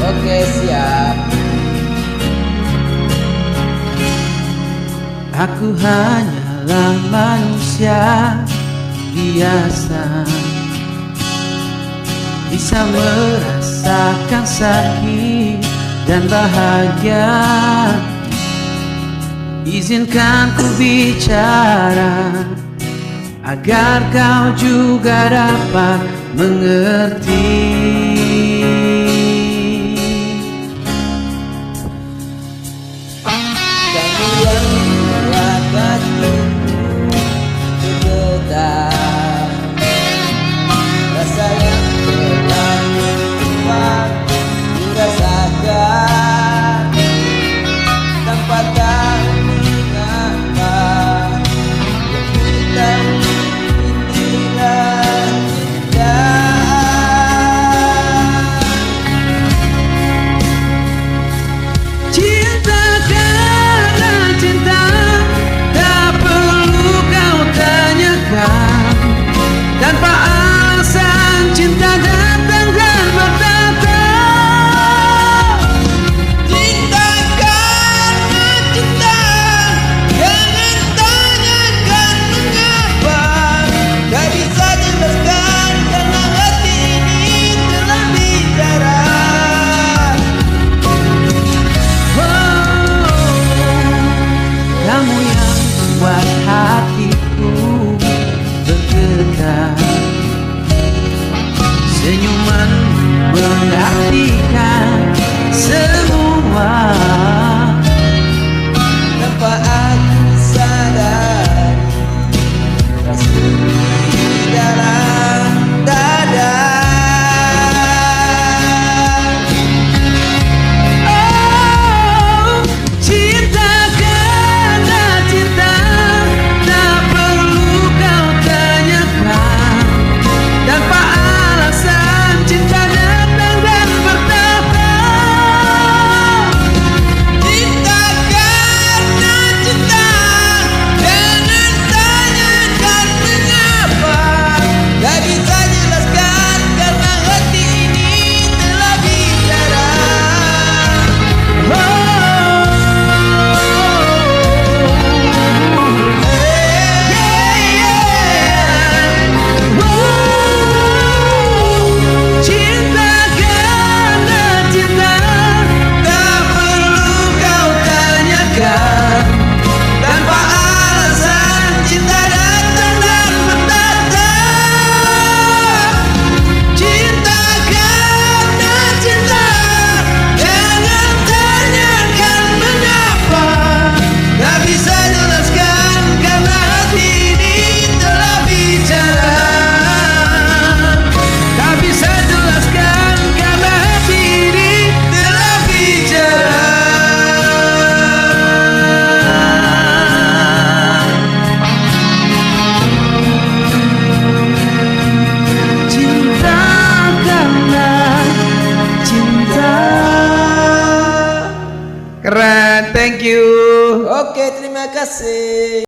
Oke, siap. Aku hanyalah manusia biasa, bisa merasakan sakit dan bahagia. Izinkan ku bicara agar kau juga dapat mengerti. Kamu yang membuat hatiku bergetar, rasa yang telah lupa ku rasakan tanpa tahu mengapa. Yang ku tahu inilah cinta. Cinta karena cinta, tak perlu kau tanyakan. Tanpa alasan cinta datang dan bertata. Cinta karena cinta, jangan tanyakan mengapa. Tak bisa jelaskan karena hati ini telah bicara. Kamu yang buat hatiku bergetar, senyuman mengartikan semua. Tanpa aku sadari, rasa di dalam dada. Oh, cinta karena cinta, tak perlu kau tanyakan. Tanpa alasan cinta datang dan bertata. Cinta karena cinta, jangan tanyakan mengapa. Tak bisa jelaskan karena hati ini telah bicara. Cinta karena cinta, Tak perlu kau tanyakan, tanpa alasan cinta datang dan bertata. Cinta karena cinta, jangan tanyakan mengapa. Tak bisa jelaskan karena hati ini telah bicara. tak bisa jelaskan karena hati ini Telah bicara. cinta karena cinta. Keren, thank you. Oke, terima kasih.